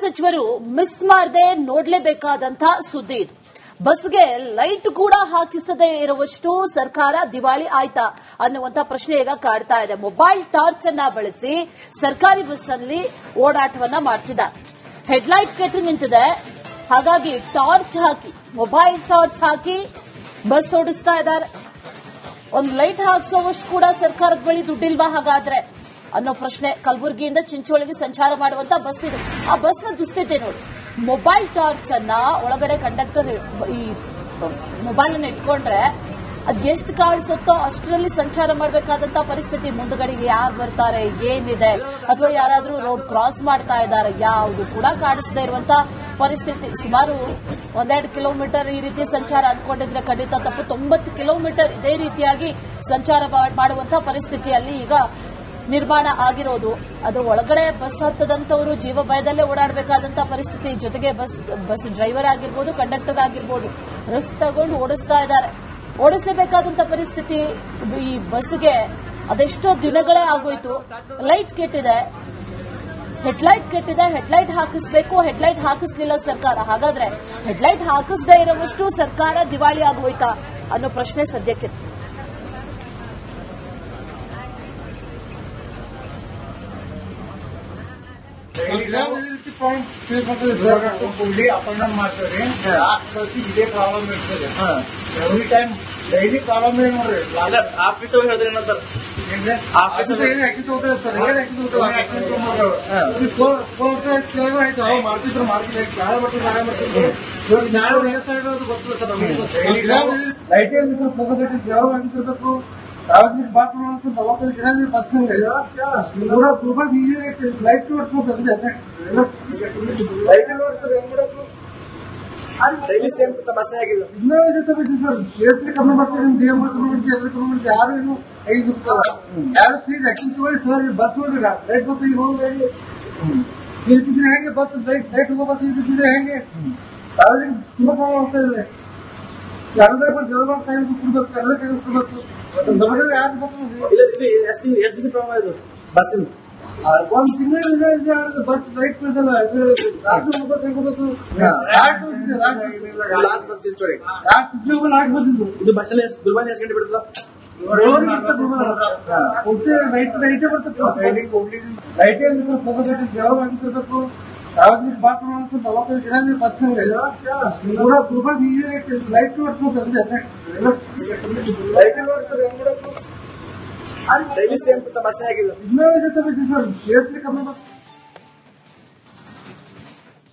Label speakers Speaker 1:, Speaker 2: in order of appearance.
Speaker 1: ಸಚಿವರು ಮಿಸ್ ಮಾಡದೆ ನೋಡ್ಲೇಬೇಕಾದಂತ ಸುದ್ದಿ ಇದು. ಬಸ್ಗೆ ಲೈಟ್ ಕೂಡ ಹಾಕಿಸದೇ ಇರುವಷ್ಟು ಸರ್ಕಾರ ದಿವಾಳಿ ಆಯ್ತಾ ಅನ್ನುವಂತ ಪ್ರಶ್ನೆ ಈಗ ಕಾಡ್ತಾ ಇದೆ. ಮೊಬೈಲ್ ಟಾರ್ಚ್ ಅನ್ನ ಬಳಸಿ ಸರ್ಕಾರಿ ಬಸ್ ಅಲ್ಲಿ ಓಡಾಟವನ್ನ ಮಾಡ್ತಿದ್ದಾರೆ. ಹೆಡ್ಲೈಟ್ ಕೆಟ್ಟು ನಿಂತಿದೆ, ಹಾಗಾಗಿ ಟಾರ್ಚ್ ಹಾಕಿ, ಮೊಬೈಲ್ ಟಾರ್ಚ್ ಹಾಕಿ ಬಸ್ ಓಡಿಸ್ತಾ ಇದ್ದಾರೆ. ಒಂದು ಲೈಟ್ ಹಾಕಿಸೋವಷ್ಟು ಕೂಡ ಸರ್ಕಾರದ ಬಳಿ ದುಡ್ಡಿಲ್ವಾ ಹಾಗಾದ್ರೆ ಅನ್ನೋ ಪ್ರಶ್ನೆ. ಕಲಬುರಗಿಯಿಂದ ಚಿಂಚೋಳಿಗೆ ಸಂಚಾರ ಮಾಡುವಂತ ಬಸ್ ಇದೆ. ಆ ಬಸ್ನ ದುಸ್ಥಿತಿ ನೋಡಿ. ಮೊಬೈಲ್ ಟಾರ್ಚ್ ಅನ್ನ ಒಳಗಡೆ ಕಂಡಕ್ಟರ್ ಈ ಮೊಬೈಲ್ ಅನ್ನ ಇಟ್ಕೊಂಡ್ರೆ ಅದ್ ಎಷ್ಟು ಕಾಣಿಸುತ್ತೋ ಅಷ್ಟರಲ್ಲಿ ಸಂಚಾರ ಮಾಡಬೇಕಾದಂತ ಪರಿಸ್ಥಿತಿ. ಮುಂದಗಡೆಗೆ ಯಾರು ಬರ್ತಾರೆ, ಏನಿದೆ, ಅಥವಾ ಯಾರಾದ್ರೂ ರೋಡ್ ಕ್ರಾಸ್ ಮಾಡ್ತಾ ಇದ್ದಾರೆ, ಯಾವುದು ಕೂಡ ಕಾಣಿಸದೇ ಇರುವಂತ ಪರಿಸ್ಥಿತಿ. ಸುಮಾರು 1-2 ಕಿಲೋಮೀಟರ್ ಈ ರೀತಿ ಸಂಚಾರ ಅಂದ್ಕೊಂಡಿದ್ರೆ ಖಂಡಿತ ತಪ್ಪು. 90 ಕಿಲೋಮೀಟರ್ ಇದೇ ರೀತಿಯಾಗಿ ಸಂಚಾರ ಮಾಡುವಂತ ಪರಿಸ್ಥಿತಿಯಲ್ಲಿ ಈಗ ನಿರ್ಮಾಣ ಆಗಿರೋದು. ಅದ್ರ ಒಳಗಡೆ ಬಸ್ ಹತ್ತದಂತವರು ಜೀವ ಭಯದಲ್ಲೇ ಓಡಾಡಬೇಕಾದಂತ ಪರಿಸ್ಥಿತಿ. ಜೊತೆಗೆ ಬಸ್ ಡ್ರೈವರ್ ಆಗಿರ್ಬೋದು, ಕಂಡಕ್ಟರ್ ಆಗಿರ್ಬೋದು, ರಿಸ್ಕ್ ತಗೊಂಡು ಓಡಿಸ್ತಾ ಇದ್ದಾರೆ. ಓಡಿಸಲೇಬೇಕಾದಂತ ಪರಿಸ್ಥಿತಿ ಈ ಬಸ್ಗೆ. ಅದೆಷ್ಟೋ ದಿನಗಳೇ ಆಗೋಯ್ತು. ಲೈಟ್ ಕೆಟ್ಟಿದೆ, ಹೆಡ್ಲೈಟ್ ಕೆಟ್ಟಿದೆ, ಹೆಡ್ಲೈಟ್ ಹಾಕಿಸ್ಬೇಕು, ಹೆಡ್ಲೈಟ್ ಹಾಕಿಸ್ಲಿಲ್ಲ ಸರ್ಕಾರ. ಹಾಗಾದ್ರೆ ಹೆಡ್ಲೈಟ್ ಹಾಕಿಸದೇ ಇರುವಷ್ಟು ಸರ್ಕಾರ ದಿವಾಳಿ ಆಗೋಯ್ತಾ ಅನ್ನೋ ಪ್ರಶ್ನೆ ಸದ್ಯಕ್ಕೆ.
Speaker 2: ಅಪ್ ಅಂಡ್ ಮಾಡ್ತಾರೆ. ಇದೇ ಪ್ರಾಬ್ಲಮ್ ಇರ್ತದೆ ಎವ್ರಿ ಟೈಮ್. ಡೈಲಿ ಪ್ರಾಬ್ಲಮ್ ಏನ್ ನೋಡ್ರಿ. ಆಫೀಸ್ ಹೇಳಿದ್ರೆ ಏನಂತಾರೆ, ಮಾಡ್ತಿದ್ರು ಲೈಟಿಂಗ್ ಯಾವಾಗ ಆಗಿರ್ಬೇಕು. ಸಾರ್ವಜನಿಕ ಬಾತ್ರೂಮ್ 45 ಜನ ಬಸ್ ಲೈಟ್ ಡೈಲಿ ಸೇಮ್ ಸಮಸ್ಯೆ ಆಗಿದೆ. ಇನ್ನೂ ಇದೆ ಸರ್. ಕೇಸರಿ ಕಮ್ಮಿ ಮಾಡ್ತಾರೆ, ಡಿಎಂ ಕಮ್ಮಿ ಯಾರು ಏನು ಐದು ಯಾರು ಫೀಸ್ ಆಕ್ಷನ್ ತಗೊಳ್ಳಿ ಸರ್. ಬಸ್ ನೋಡಿಲ್ಲ, ಲೈಟ್ ಬಸ್ ಈಗ ಹೋಗಿ ಇರ್ತಿದ್ರೆ ಹೆಂಗೆ ಬಸ್ ಲೈಟ್ ಹೋಗೋ ಬಸ್ ಇರ್ತಿದ್ರೆ ಹೆಂಗೆ. ಸಾರ್ವಜನಿಕ ತುಂಬಾ ಪ್ರಾಬ್ಲಮ್ ಆಗ್ತಾ ಇದೆ. ಯಾರಾದ್ರೂ ಜವಾಬ್ದಾರಿ ಕೈ ಕೊಡ್ಬೇಕು, ಎಲ್ಲ ಕೈ ಕೊಡ್ಬೇಕು. ಯಾರು ಬಸ್ ಎಷ್ಟು ದಿನ ಪ್ರಾಬ್ಲಮ್ ಇದು ಬಸ್ಸಿನ? ಒಂದ್ ತಿಂಗಳಿಂದ ಬಸ್ ಲೈಟ್ ಬೀಳ್ತಲ್ಲ. ಇದು ಬಸ್ ಅಲ್ಲಿ ಗುಲ್ಬರ್ಗ ಎಷ್ಟು ಗಂಟೆ ಬಿಡುತ್ತಲ್ಲ? ಲೈಟೇ ಬರ್ತದೆ. ಲೈಟೇ ಯಾವಾಗ ಆಗಿರ್ಬೇಕು. ಸಾರ್ವಜನಿಕ ಬಾತ್ರೂಮ್ 45 ಜನ bus Gulbarga light daily same ಸಮಸ್ಯೆ ಆಗಿದೆ. ಇನ್ನೂ ಇದೆ ಸರ್. ಕೇಸರಿ ಕಮ್ಮಿ